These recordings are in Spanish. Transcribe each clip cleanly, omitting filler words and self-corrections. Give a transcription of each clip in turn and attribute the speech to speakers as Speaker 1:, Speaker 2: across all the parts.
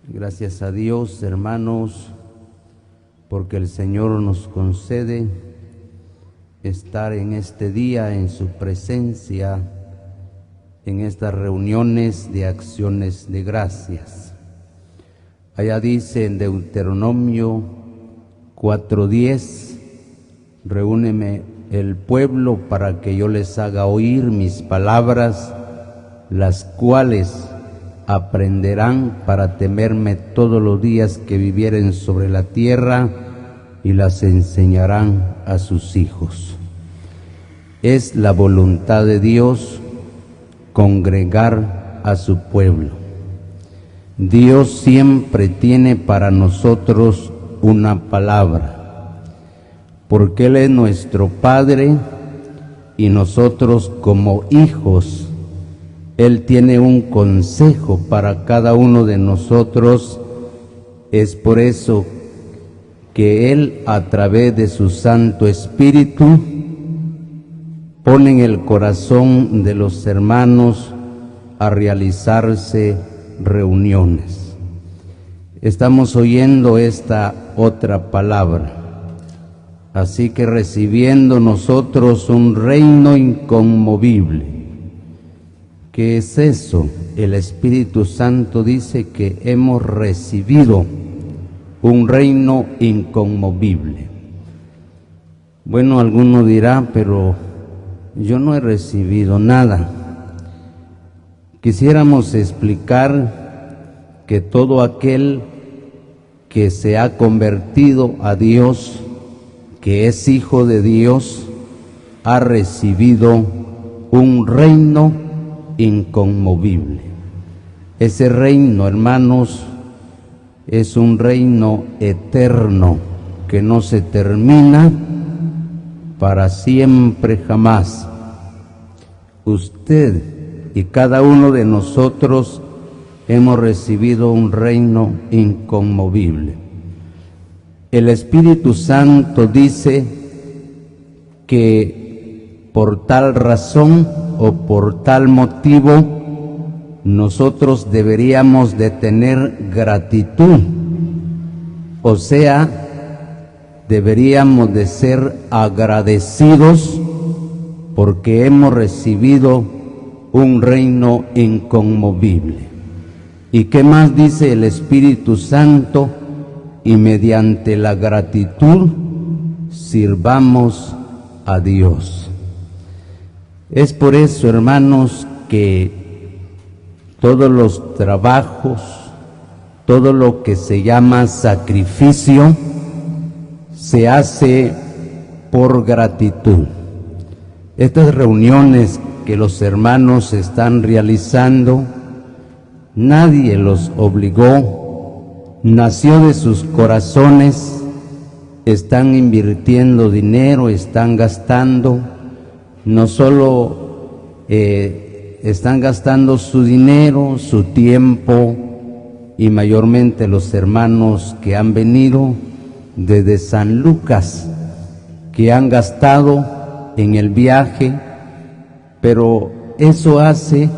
Speaker 1: Gracias a Dios, hermanos, porque el Señor nos concede estar en este día, en su presencia, en estas reuniones de acciones de gracias. Allá dice en Deuteronomio 4:10, reúneme el pueblo para que yo les haga oír mis palabras, las cuales aprenderán para temerme todos los días que vivieren sobre la tierra, y las enseñarán a sus hijos. Es la voluntad de Dios congregar a su pueblo. Dios siempre tiene para nosotros una palabra, porque Él es nuestro Padre y nosotros como hijos, Él tiene un consejo para cada uno de nosotros. Es por eso que Él, a través de su Santo Espíritu, pone en el corazón de los hermanos a realizarse reuniones. Estamos oyendo esta otra palabra. Así que recibiendo nosotros un reino inconmovible. ¿Qué es eso? El Espíritu Santo dice que hemos recibido un reino inconmovible. Bueno, alguno dirá, pero yo no he recibido nada. Quisiéramos explicar que todo aquel que se ha convertido a Dios, que es hijo de Dios, ha recibido un reino inconmovible. Ese reino, hermanos, es un reino eterno que no se termina para siempre jamás. Usted y cada uno de nosotros hemos recibido un reino inconmovible. El Espíritu Santo dice que por tal razón o por tal motivo nosotros deberíamos de tener gratitud, o sea, deberíamos de ser agradecidos porque hemos recibido un reino inconmovible. ¿Y qué más dice el Espíritu Santo? Y mediante la gratitud sirvamos a Dios. Es por eso, hermanos, que todos los trabajos, todo lo que se llama sacrificio, se hace por gratitud. Estas reuniones que los hermanos están realizando, nadie los obligó, nació de sus corazones, están invirtiendo dinero, están gastando. No solo están gastando su dinero, su tiempo, y mayormente los hermanos que han venido desde San Lucas, que han gastado en el viaje, pero eso hace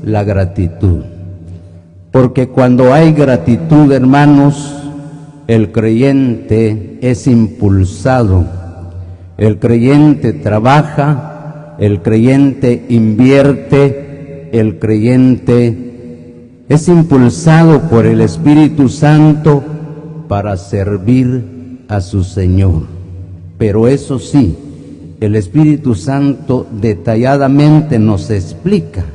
Speaker 1: la gratitud. Porque cuando hay gratitud, hermanos, el creyente es impulsado, el creyente trabaja, el creyente invierte, el creyente es impulsado por el Espíritu Santo para servir a su Señor. Pero eso sí, el Espíritu Santo detalladamente nos explica,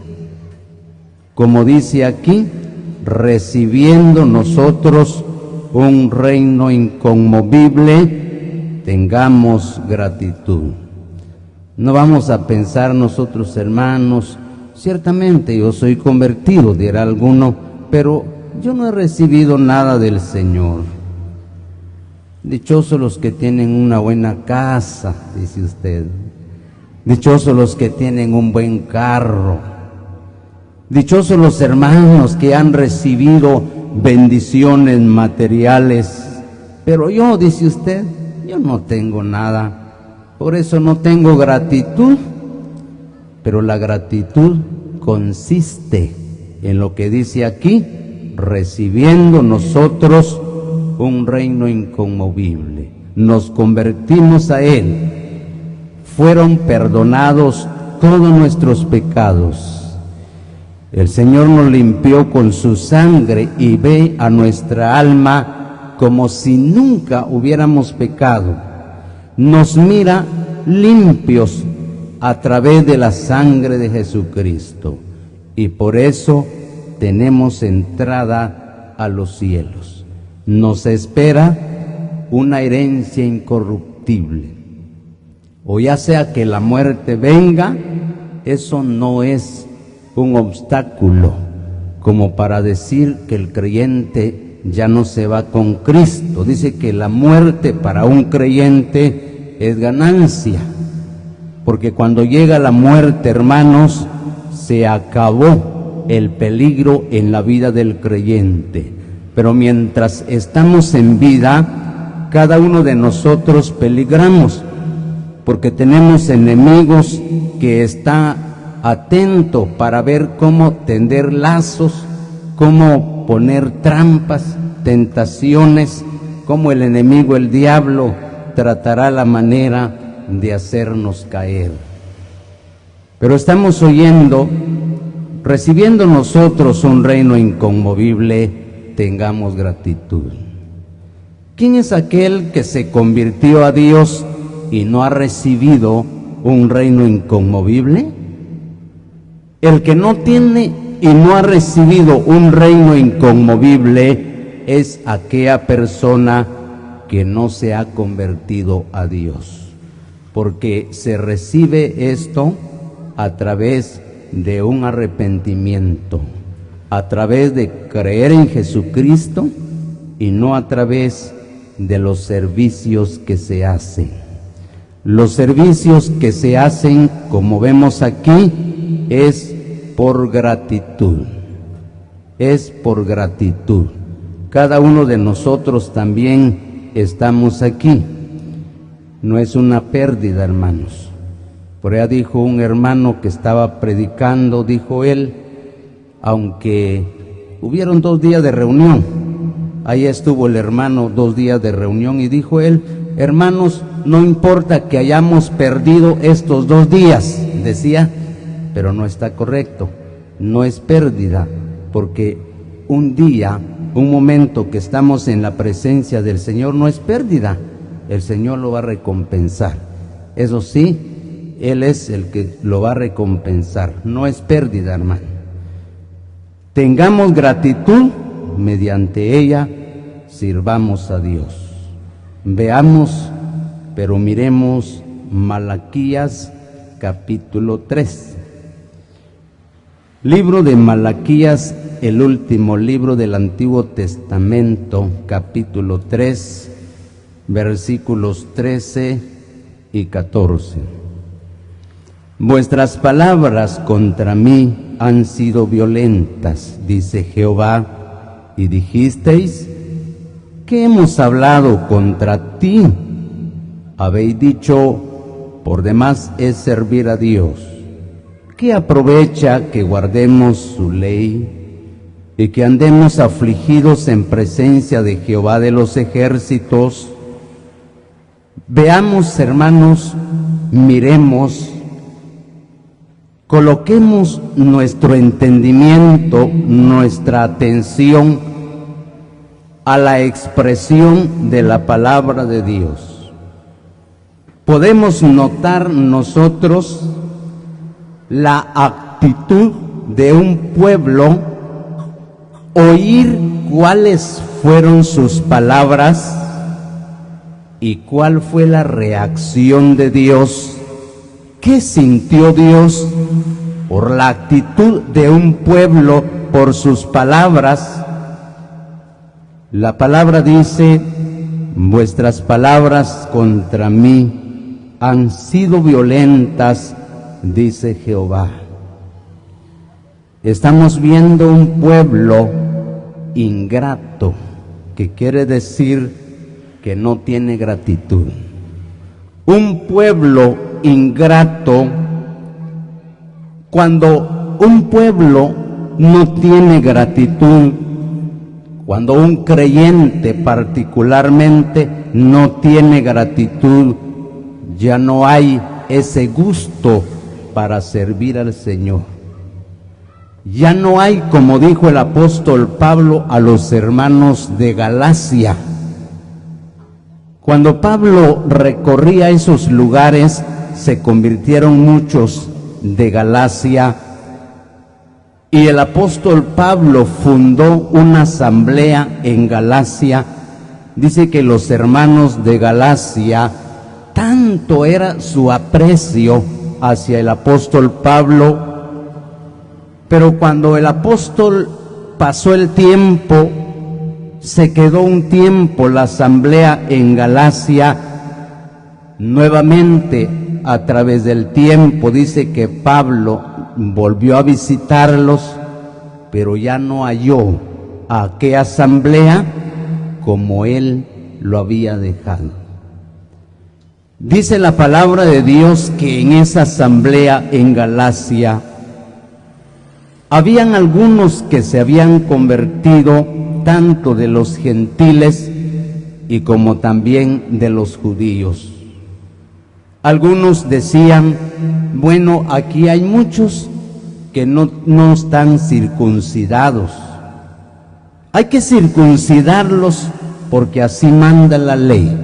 Speaker 1: como dice aquí, recibiendo nosotros un reino inconmovible, tengamos gratitud. No vamos a pensar nosotros, hermanos, ciertamente yo soy convertido, dirá alguno, pero yo no he recibido nada del Señor. Dichosos los que tienen una buena casa, dice usted. Dichosos los que tienen un buen carro. Dichosos los hermanos que han recibido bendiciones materiales. Pero yo, dice usted, yo no tengo nada. Por eso no tengo gratitud, pero la gratitud consiste en lo que dice aquí, recibiendo nosotros un reino inconmovible. Nos convertimos a Él. Fueron perdonados todos nuestros pecados. El Señor nos limpió con su sangre y ve a nuestra alma como si nunca hubiéramos pecado. Nos mira limpios a través de la sangre de Jesucristo. Y por eso tenemos entrada a los cielos. Nos espera una herencia incorruptible. O ya sea que la muerte venga, eso no es un obstáculo como para decir que el creyente ya no se va con Cristo. Dice que la muerte para un creyente es ganancia, porque cuando llega la muerte, hermanos, se acabó el peligro en la vida del creyente. Pero mientras estamos en vida, cada uno de nosotros peligramos, porque tenemos enemigos que está atento para ver cómo tender lazos, cómo poner trampas, tentaciones, cómo el enemigo, el diablo, tratará la manera de hacernos caer. Pero estamos oyendo, recibiendo nosotros un reino inconmovible, tengamos gratitud. ¿Quién es aquel que se convirtió a Dios y no ha recibido un reino inconmovible? El que no tiene y no ha recibido un reino inconmovible es aquella persona que no se ha convertido a Dios, porque se recibe esto a través de un arrepentimiento, a través de creer en Jesucristo y no a través de los servicios que se hacen. Los servicios que se hacen, como vemos aquí, es por gratitud. Es por gratitud. Cada uno de nosotros también estamos aquí. No es una pérdida, hermanos. Por allá dijo un hermano que estaba predicando, dijo él, aunque hubieron 2 días de reunión, ahí estuvo el hermano 2 días de reunión y dijo él, hermanos, no importa que hayamos perdido estos 2 días, decía, pero no está correcto, no es pérdida, porque un día, un momento que estamos en la presencia del Señor no es pérdida, el Señor lo va a recompensar. Eso sí, Él es el que lo va a recompensar, no es pérdida, hermano. Tengamos gratitud, mediante ella sirvamos a Dios. Veamos, pero miremos Malaquías capítulo 3. Libro de Malaquías, el último libro del Antiguo Testamento, capítulo 3, versículos 13 y 14. Vuestras palabras contra mí han sido violentas, dice Jehová, y dijisteis, ¿qué hemos hablado contra ti? Habéis dicho, por demás es servir a Dios. ¿Qué aprovecha que guardemos su ley y que andemos afligidos en presencia de Jehová de los ejércitos? Veamos, hermanos, miremos, coloquemos nuestro entendimiento, nuestra atención a la expresión de la palabra de Dios. Podemos notar nosotros la actitud de un pueblo, oír cuáles fueron sus palabras y cuál fue la reacción de Dios. ¿Qué sintió Dios por la actitud de un pueblo, por sus palabras? La palabra dice, vuestras palabras contra mí han sido violentas, dice Jehová. Estamos viendo un pueblo ingrato, que quiere decir que no tiene gratitud. Un pueblo ingrato, cuando un pueblo no tiene gratitud, Cuando un creyente particularmente no tiene gratitud, ya no hay ese gusto para servir al Señor. Ya no hay, como dijo el apóstol Pablo a los hermanos de Galacia. Cuando Pablo recorría esos lugares, se convirtieron muchos de Galacia, y el apóstol Pablo fundó una asamblea en Galacia. Dice que los hermanos de Galacia, tanto era su aprecio hacia el apóstol Pablo, pero cuando el apóstol pasó el tiempo, se quedó un tiempo la asamblea en Galacia, nuevamente a través del tiempo dice que Pablo volvió a visitarlos, pero ya no halló a aquella asamblea como él lo había dejado. Dice la palabra de Dios que en esa asamblea en Galacia habían algunos que se habían convertido, tanto de los gentiles y como también de los judíos. Algunos decían, bueno, aquí hay muchos que no están circuncidados. Hay que circuncidarlos porque así manda la ley.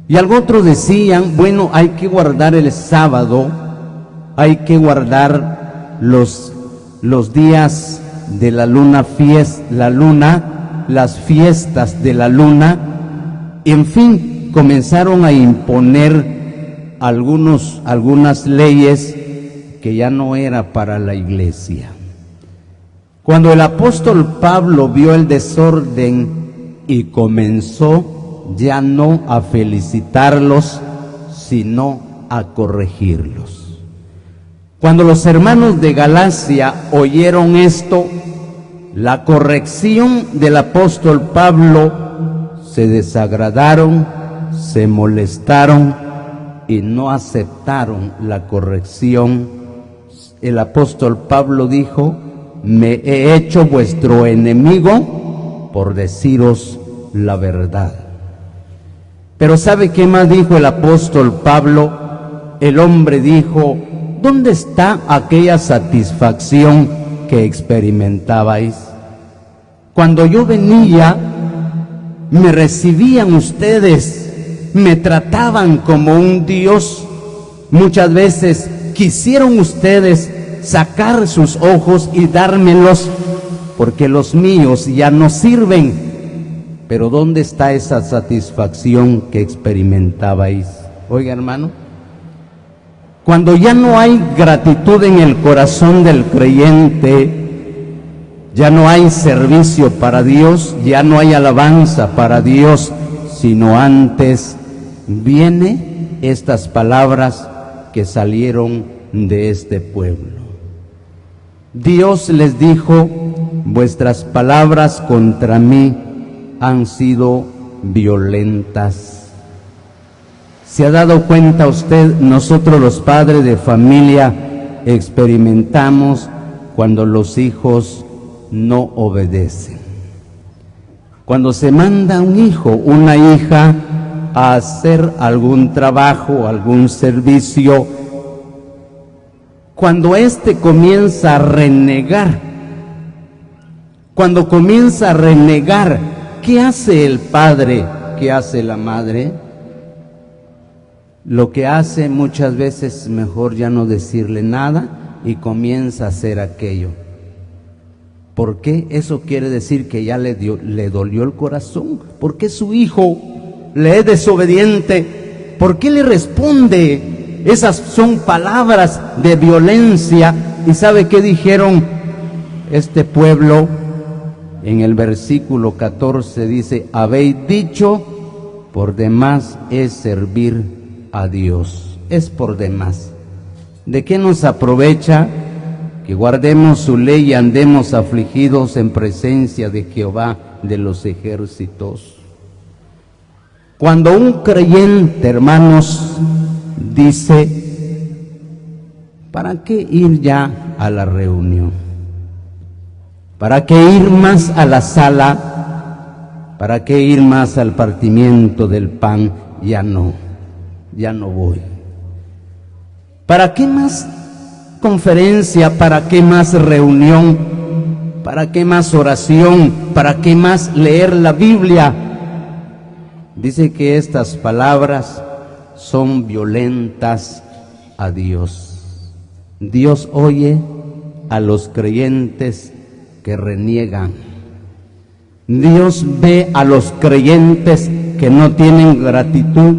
Speaker 1: Y otros decían, bueno, hay que guardar el sábado, hay que guardar los días de la luna, las fiestas de la luna. En fin, comenzaron a imponer algunas leyes que ya no era para la iglesia. Cuando el apóstol Pablo vio el desorden y comenzó ya no a felicitarlos, sino a corregirlos. Cuando los hermanos de Galacia oyeron esto, la corrección del apóstol Pablo, se desagradaron, se molestaron y no aceptaron la corrección. El apóstol Pablo dijo, me he hecho vuestro enemigo por deciros la verdad. Pero ¿sabe qué más dijo el apóstol Pablo? El hombre dijo, ¿dónde está aquella satisfacción que experimentabais? Cuando yo venía, me recibían ustedes, me trataban como un Dios. Muchas veces quisieron ustedes sacar sus ojos y dármelos, porque los míos ya no sirven. Pero ¿dónde está esa satisfacción que experimentabais? Oiga, hermano, cuando ya no hay gratitud en el corazón del creyente, ya no hay servicio para Dios, ya no hay alabanza para Dios, sino antes viene estas palabras que salieron de este pueblo. Dios les dijo, vuestras palabras contra mí han sido violentas. ¿Se ha dado cuenta usted? Nosotros los padres de familia experimentamos cuando los hijos no obedecen. Cuando se manda un hijo, una hija a hacer algún trabajo, algún servicio, cuando éste comienza a renegar, ¿qué hace el padre? ¿Qué hace la madre? Lo que hace muchas veces, mejor ya no decirle nada y comienza a hacer aquello. ¿Por qué? Eso quiere decir que ya le dolió el corazón. ¿Por qué su hijo le es desobediente? ¿Por qué le responde? Esas son palabras de violencia. ¿Y sabe qué dijeron este pueblo? En el versículo 14 dice, habéis dicho, por demás es servir a Dios. Es por demás. ¿De qué nos aprovecha que guardemos su ley y andemos afligidos en presencia de Jehová de los ejércitos? Cuando un creyente, hermanos, dice, ¿para qué ir ya a la reunión? ¿Para qué ir más a la sala? ¿Para qué ir más al partimiento del pan? Ya no voy. ¿Para qué más conferencia? ¿Para qué más reunión? ¿Para qué más oración? ¿Para qué más leer la Biblia? Dice que estas palabras son violentas a Dios. Dios oye a los creyentes que reniegan. Dios ve a los creyentes que no tienen gratitud.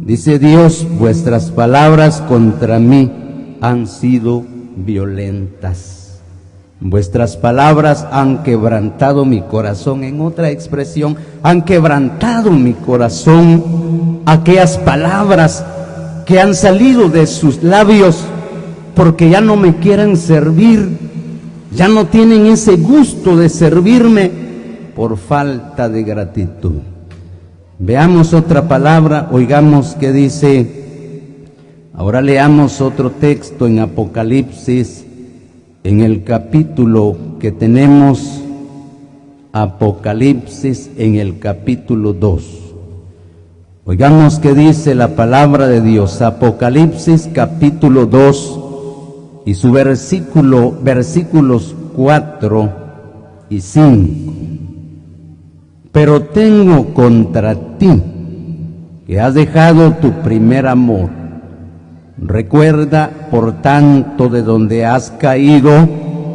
Speaker 1: Dice Dios, vuestras palabras contra mí han sido violentas. Vuestras palabras han quebrantado mi corazón. En otra expresión, han quebrantado mi corazón. Aquellas palabras que han salido de sus labios, porque ya no me quieren servir, ya no tienen ese gusto de servirme por falta de gratitud. Veamos otra palabra, oigamos qué dice. Ahora leamos otro texto en Apocalipsis, en el capítulo que tenemos, Apocalipsis en el capítulo 2. Oigamos qué dice la palabra de Dios, Apocalipsis capítulo 2 y su versículos 4 y 5. Pero tengo contra ti que has dejado tu primer amor. Recuerda, por tanto, de donde has caído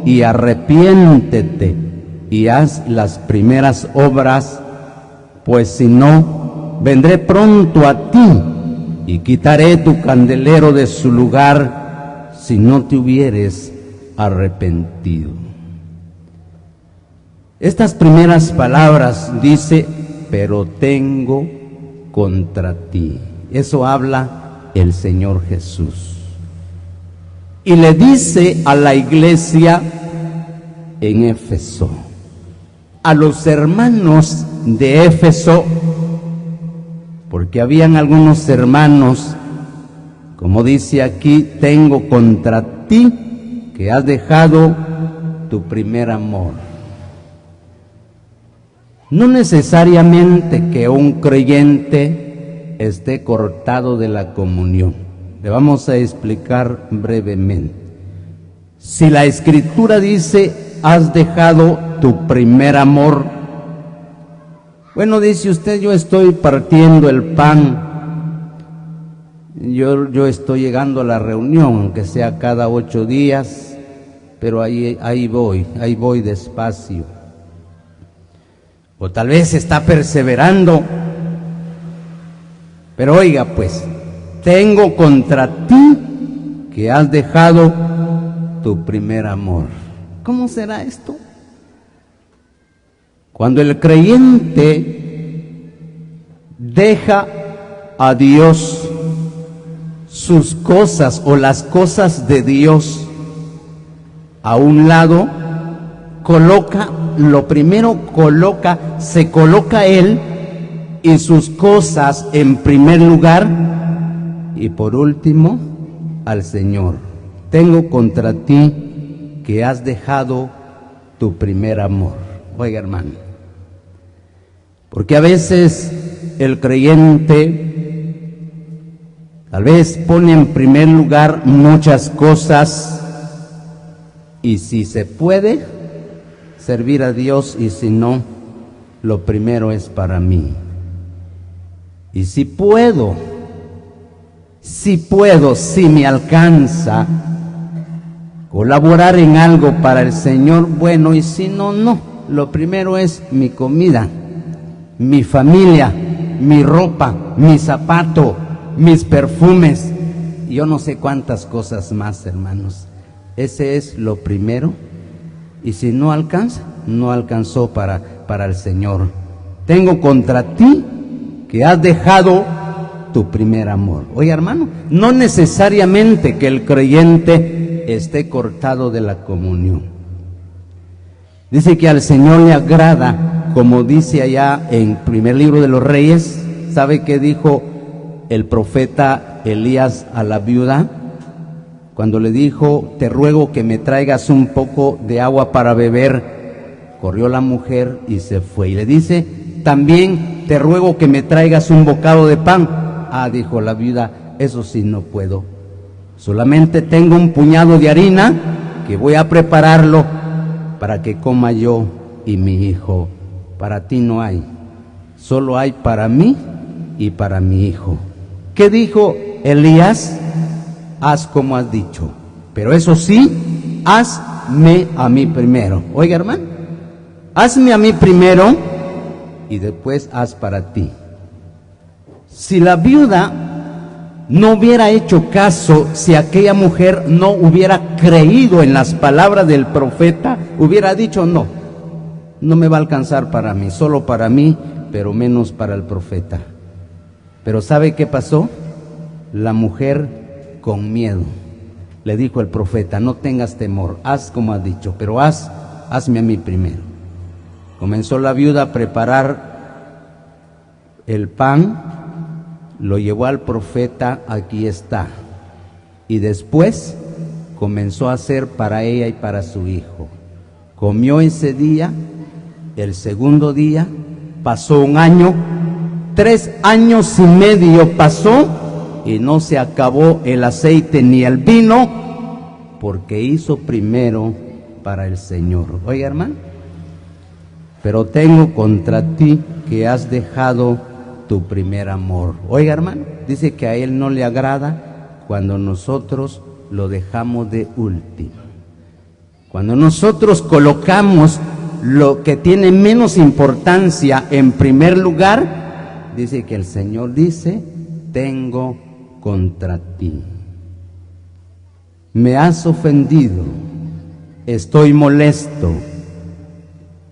Speaker 1: y arrepiéntete y haz las primeras obras, pues si no, vendré pronto a ti y quitaré tu candelero de su lugar si no te hubieres arrepentido. Estas primeras palabras dice, pero tengo contra ti. Eso habla el Señor Jesús. Y le dice a la iglesia en Éfeso, a los hermanos de Éfeso, porque habían algunos hermanos, como dice aquí, tengo contra ti que has dejado tu primer amor. No necesariamente que un creyente esté cortado de la comunión. Le vamos a explicar brevemente. Si la Escritura dice, has dejado tu primer amor, bueno, dice usted, yo estoy partiendo el pan, yo estoy llegando a la reunión, aunque sea cada 8 días, pero ahí voy despacio. O tal vez está perseverando, pero oiga pues, tengo contra ti que has dejado tu primer amor. ¿Cómo será esto? Cuando el creyente deja a Dios, sus cosas o las cosas de Dios a un lado, se coloca él y sus cosas en primer lugar y por último al Señor. Tengo contra ti que has dejado tu primer amor. Oiga, hermano, porque a veces el creyente tal vez pone en primer lugar muchas cosas y si se puede servir a Dios y si no, lo primero es para mí. Y si puedo, si me alcanza colaborar en algo para el Señor, bueno, y si no, no. Lo primero es mi comida, mi familia, mi ropa, mi zapato, mis perfumes, y yo no sé cuántas cosas más, hermanos. Ese es lo primero. Y si no alcanza, no alcanzó para el Señor. Tengo contra ti que has dejado tu primer amor. Oye, hermano, no necesariamente que el creyente esté cortado de la comunión. Dice que al Señor le agrada, como dice allá en primer libro de los Reyes. ¿Sabe qué dijo el profeta Elías a la viuda? Cuando le dijo, te ruego que me traigas un poco de agua para beber, corrió la mujer y se fue. Y le dice, también te ruego que me traigas un bocado de pan. Ah, dijo la viuda, eso sí no puedo. Solamente tengo un puñado de harina que voy a prepararlo para que coma yo y mi hijo. Para ti no hay, solo hay para mí y para mi hijo. ¿Qué dijo Elías? Haz como has dicho, pero eso sí, hazme a mí primero. Oiga, hermano, hazme a mí primero y después haz para ti. Si la viuda no hubiera hecho caso, si aquella mujer no hubiera creído en las palabras del profeta, hubiera dicho, no me va a alcanzar para mí, solo para mí, pero menos para el profeta. Pero ¿sabe qué pasó? La mujer, con miedo, le dijo el profeta, no tengas temor, haz como has dicho, pero hazme a mí primero. Comenzó la viuda a preparar el pan, lo llevó al profeta, aquí está, y después comenzó a hacer para ella y para su hijo. Comió ese día, el segundo día, pasó un año, 3 años y medio pasó, y no se acabó el aceite ni el vino, porque hizo primero para el Señor. Oiga, hermano, pero tengo contra ti que has dejado tu primer amor. Oiga, hermano, dice que a Él no le agrada cuando nosotros lo dejamos de último. Cuando nosotros colocamos lo que tiene menos importancia en primer lugar, dice que el Señor dice, tengo contra ti. Me has ofendido, estoy molesto.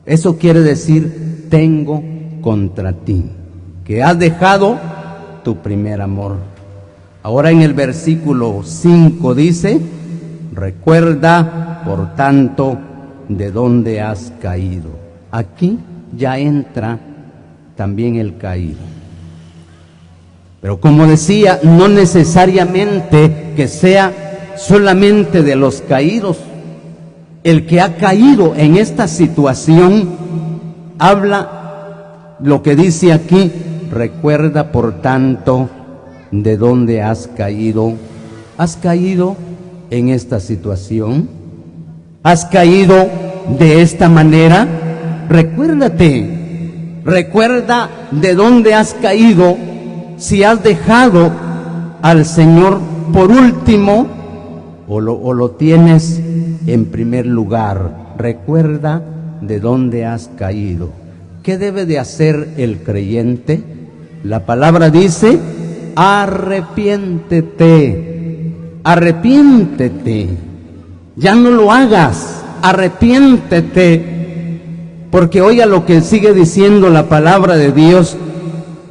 Speaker 1: Eso quiere decir, tengo contra ti, que has dejado tu primer amor. Ahora en el versículo 5 dice, recuerda, por tanto, de dónde has caído. Aquí ya entra también el caído. Pero como decía, no necesariamente que sea solamente de los caídos. El que ha caído en esta situación habla lo que dice aquí, recuerda por tanto de dónde has caído. ¿Has caído en esta situación? ¿Has caído de esta manera? Recuérdate, recuerda de dónde has caído. Si has dejado al Señor por último o lo tienes en primer lugar, recuerda de dónde has caído. ¿Qué debe de hacer el creyente? La palabra dice, arrepiéntete, arrepiéntete, ya no lo hagas, arrepiéntete, porque oiga lo que sigue diciendo la palabra de Dios.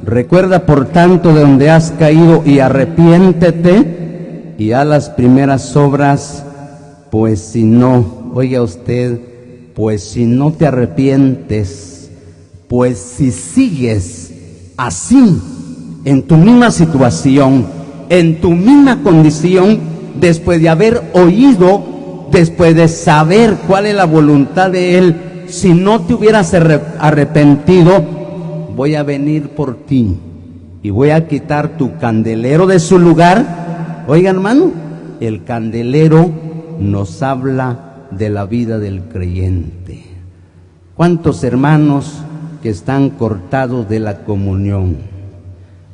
Speaker 1: Recuerda por tanto de donde has caído y arrepiéntete y haz las primeras obras, pues si no, oiga usted, pues si no te arrepientes, pues si sigues así, en tu misma situación, en tu misma condición, después de haber oído, después de saber cuál es la voluntad de Él, si no te hubieras arrepentido, voy a venir por ti y voy a quitar tu candelero de su lugar. Oiga, hermano, el candelero nos habla de la vida del creyente. ¿Cuántos hermanos que están cortados de la comunión?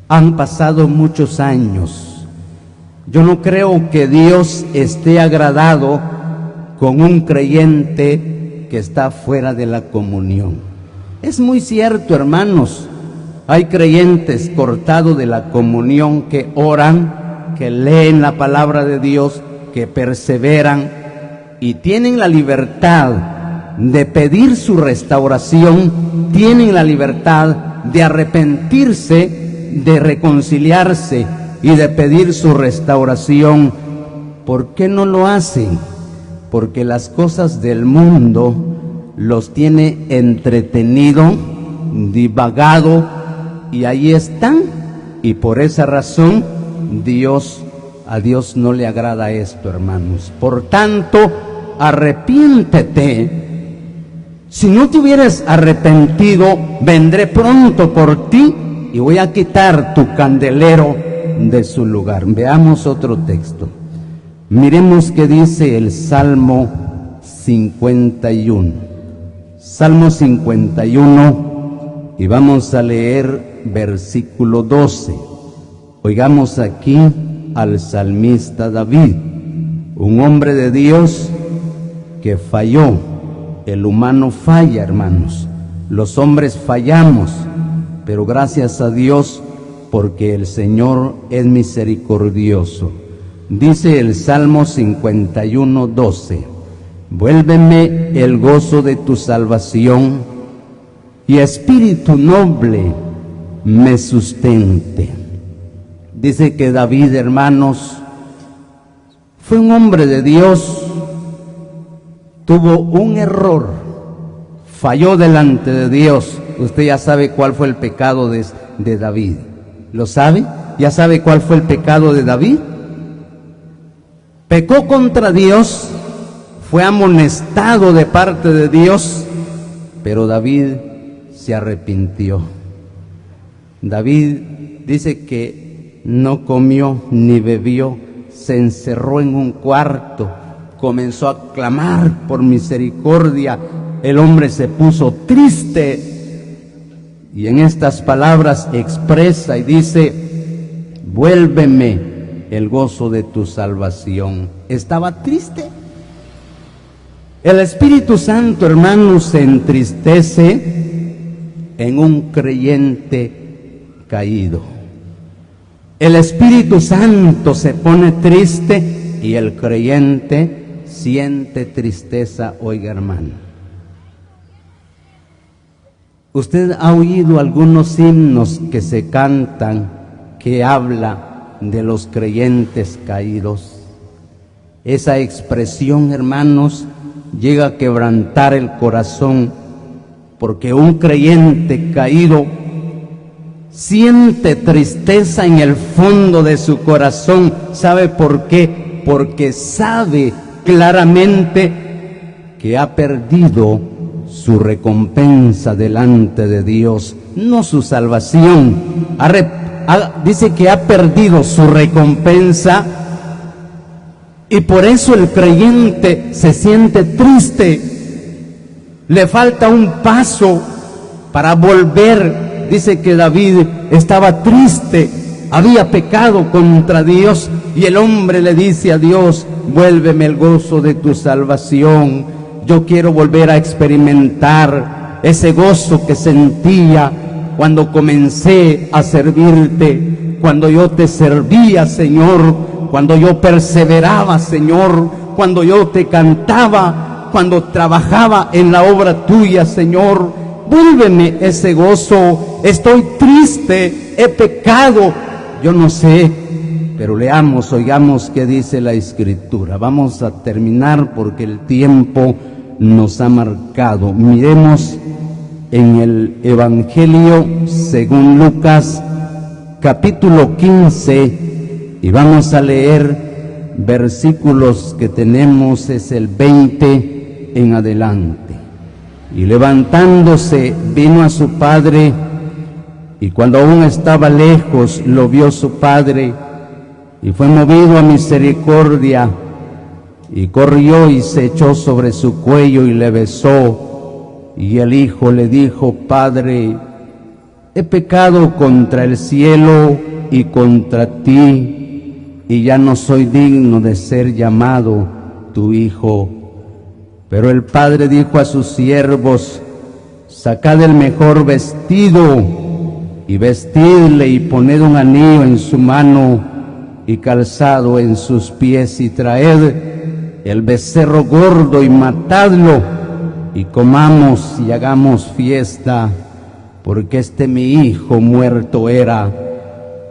Speaker 1: Han pasado muchos años. Yo no creo que Dios esté agradado con un creyente que está fuera de la comunión. Es muy cierto, hermanos, hay creyentes cortados de la comunión que oran, que leen la palabra de Dios, que perseveran y tienen la libertad de pedir su restauración, tienen la libertad de arrepentirse, de reconciliarse y de pedir su restauración. ¿Por qué no lo hacen? Porque las cosas del mundo los tiene entretenido, divagado, y ahí están, y por esa razón Dios A Dios no le agrada esto, hermanos. Por tanto, arrepiéntete. Si no te hubieras arrepentido, vendré pronto por ti y voy a quitar tu candelero de su lugar. Veamos otro texto. Miremos qué dice el Salmo 51. Salmo 51, y vamos a leer versículo 12. Oigamos aquí al salmista David, un hombre de Dios que falló. El humano falla, hermanos. Los hombres fallamos, pero gracias a Dios, porque el Señor es misericordioso. Dice el Salmo 51, 12: vuélveme el gozo de tu salvación, y espíritu noble me sustente. Dice que David, hermanos, fue un hombre de Dios, tuvo un error, falló delante de Dios. Usted ya sabe cuál fue el pecado de David. ¿Lo sabe? ¿Ya sabe cuál fue el pecado de David? Pecó contra Dios, fue amonestado de parte de Dios, pero David se arrepintió. David dice que no comió ni bebió, se encerró en un cuarto, comenzó a clamar por misericordia. El hombre se puso triste y en estas palabras expresa y dice: vuélveme el gozo de tu salvación. Estaba triste. El Espíritu Santo, hermanos, se entristece en un creyente caído. El Espíritu Santo se pone triste y el creyente siente tristeza. Oiga, hermano, usted ha oído algunos himnos que se cantan que habla de los creyentes caídos. Esa expresión, hermanos, llega a quebrantar el corazón, porque un creyente caído siente tristeza en el fondo de su corazón. ¿Sabe por qué? Porque sabe claramente que ha perdido su recompensa delante de Dios, no su salvación. Dice que ha perdido su recompensa, y por eso el creyente se siente triste. Le falta un paso para volver. Dice que David estaba triste, había pecado contra Dios, y el hombre le dice a Dios: vuélveme el gozo de tu salvación. Yo quiero volver a experimentar ese gozo que sentía cuando comencé a servirte, cuando yo te servía, Señor, cuando yo perseveraba, Señor, cuando yo te cantaba, cuando trabajaba en la obra tuya, Señor. Vuélveme ese gozo. Estoy triste, he pecado, yo no sé, pero oigamos qué dice la Escritura. Vamos a terminar porque el tiempo nos ha marcado. Miremos en el Evangelio según Lucas, capítulo 15, y vamos a leer versículos que tenemos, es el 20 en adelante. Y levantándose vino a su padre, y cuando aún estaba lejos lo vio su padre, y fue movido a misericordia, y corrió y se echó sobre su cuello y le besó. Y el hijo le dijo: Padre, he pecado contra el cielo y contra ti, y ya no soy digno de ser llamado tu hijo. Pero el padre dijo a sus siervos: sacad el mejor vestido y vestidle, y poned un anillo en su mano y calzado en sus pies, y traed el becerro gordo y matadlo, y comamos y hagamos fiesta, porque mi hijo muerto era,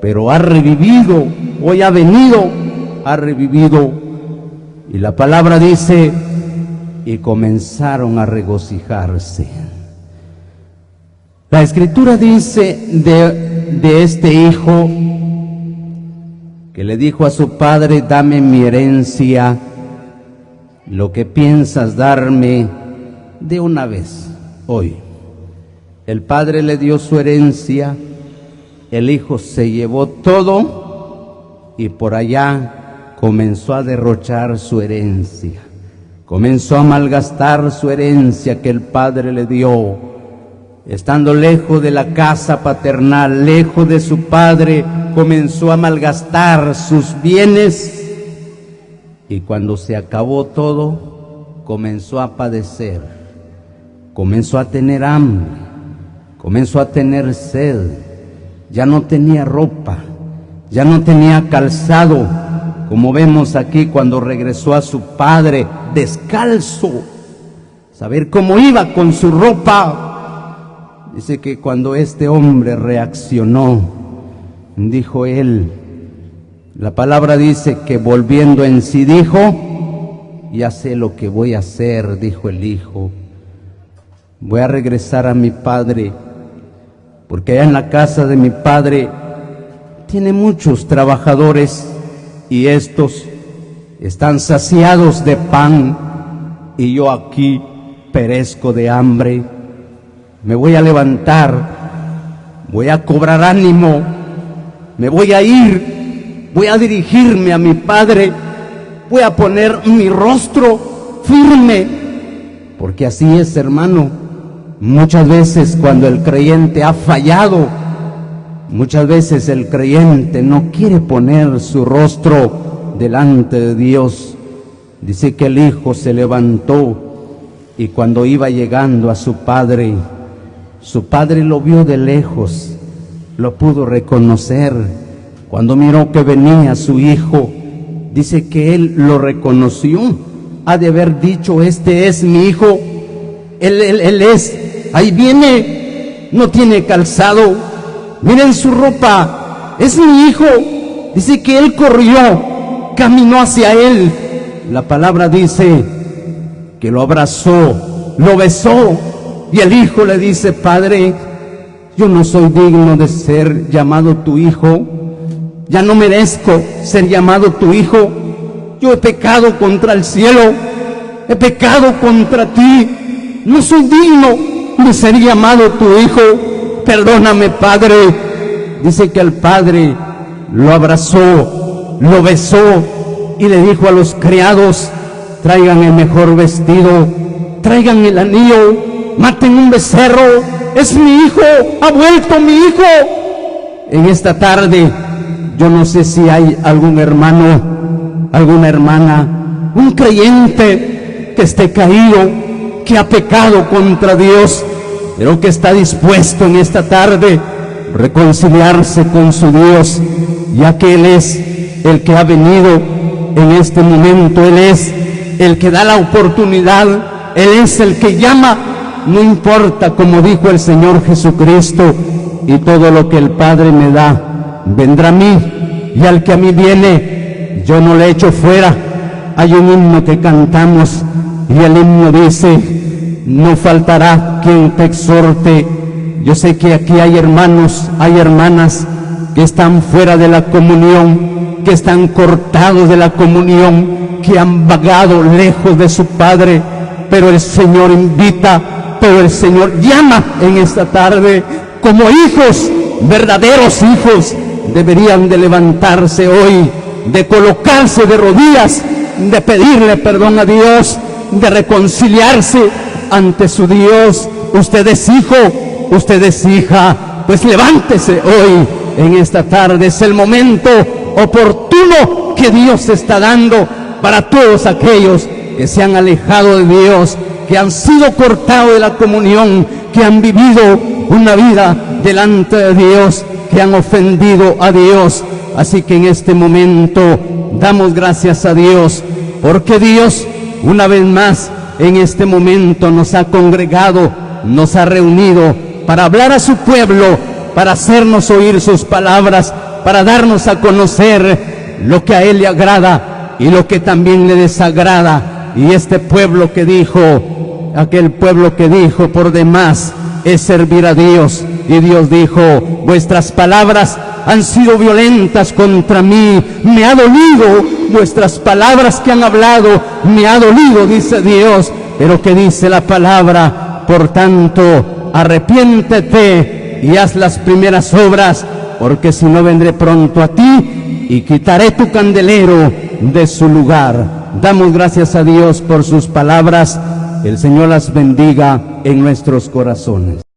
Speaker 1: pero ha revivido. Hoy ha venido, ha revivido. Y la palabra dice: y comenzaron a regocijarse. La Escritura dice de este hijo que le dijo a su padre: dame mi herencia, lo que piensas darme de una vez, hoy. El padre le dio su herencia, el hijo se llevó todo y por allá comenzó a derrochar su herencia, comenzó a malgastar su herencia que el padre le dio. Estando lejos de la casa paternal, lejos de su padre, comenzó a malgastar sus bienes y cuando se acabó todo, comenzó a padecer, comenzó a tener hambre, comenzó a tener sed, ya no tenía ropa, ya no tenía calzado, como vemos aquí cuando regresó a su padre descalzo, saber cómo iba con su ropa. Dice que cuando este hombre reaccionó, dijo él, la palabra dice que volviendo en sí dijo: ya sé lo que voy a hacer, dijo el hijo, voy a regresar a mi padre, porque allá en la casa de mi padre tiene muchos trabajadores y estos están saciados de pan y yo aquí perezco de hambre. Me voy a levantar, voy a cobrar ánimo, me voy a ir, voy a dirigirme a mi padre, voy a poner mi rostro firme, porque así es, hermano. Muchas veces cuando el creyente ha fallado, muchas veces el creyente no quiere poner su rostro delante de Dios. Dice que el hijo se levantó y cuando iba llegando a su padre lo vio de lejos, lo pudo reconocer. Cuando miró que venía su hijo, dice que él lo reconoció. Ha de haber dicho: este es mi hijo, él es, ahí viene, no tiene calzado, miren su ropa, es mi hijo. Dice que él corrió, caminó hacia él. La palabra dice que lo abrazó, lo besó. Y el hijo le dice: padre, yo no soy digno de ser llamado tu hijo, ya no merezco ser llamado tu hijo, yo he pecado contra el cielo, he pecado contra ti, no soy digno de ser llamado tu hijo, perdóname, padre. Dice que el padre lo abrazó, lo besó y le dijo a los criados: traigan el mejor vestido, traigan el anillo, maten un becerro, es mi hijo, ha vuelto mi hijo. En esta tarde, yo no sé si hay algún hermano, alguna hermana, un creyente que esté caído, que ha pecado contra Dios, pero que está dispuesto en esta tarde a reconciliarse con su Dios, ya que Él es el que ha venido en este momento, Él es el que da la oportunidad, Él es el que llama. No importa, como dijo el Señor Jesucristo, y todo lo que el Padre me da, vendrá a mí, y al que a mí viene, yo no le echo fuera. Hay un himno que cantamos, y el himno dice: no faltará quien te exhorte. Yo sé que aquí hay hermanos, hay hermanas que están fuera de la comunión, que están cortados de la comunión, que han vagado lejos de su Padre, pero el Señor invita, pero el Señor llama en esta tarde. Como hijos, verdaderos hijos, deberían de levantarse hoy, de colocarse de rodillas, de pedirle perdón a Dios, de reconciliarse ante su Dios. Usted es hijo, usted es hija, pues levántese hoy, en esta tarde. Es el momento oportuno que Dios está dando para todos aquellos que se han alejado de Dios, que han sido cortados de la comunión, que han vivido una vida delante de Dios, que han ofendido a Dios. Así que en este momento damos gracias a Dios, porque Dios una vez más en este momento nos ha congregado, nos ha reunido para hablar a su pueblo, para hacernos oír sus palabras, para darnos a conocer lo que a Él le agrada y lo que también le desagrada. Y este pueblo que dijo, aquel pueblo que dijo por demás es servir a Dios. Y Dios dijo: vuestras palabras han sido violentas contra mí. Me ha dolido vuestras palabras que han hablado, me ha dolido, dice Dios. Pero ¿qué dice la palabra? Por tanto, arrepiéntete y haz las primeras obras, porque si no vendré pronto a ti y quitaré tu candelero de su lugar. Damos gracias a Dios por sus palabras. El Señor las bendiga en nuestros corazones.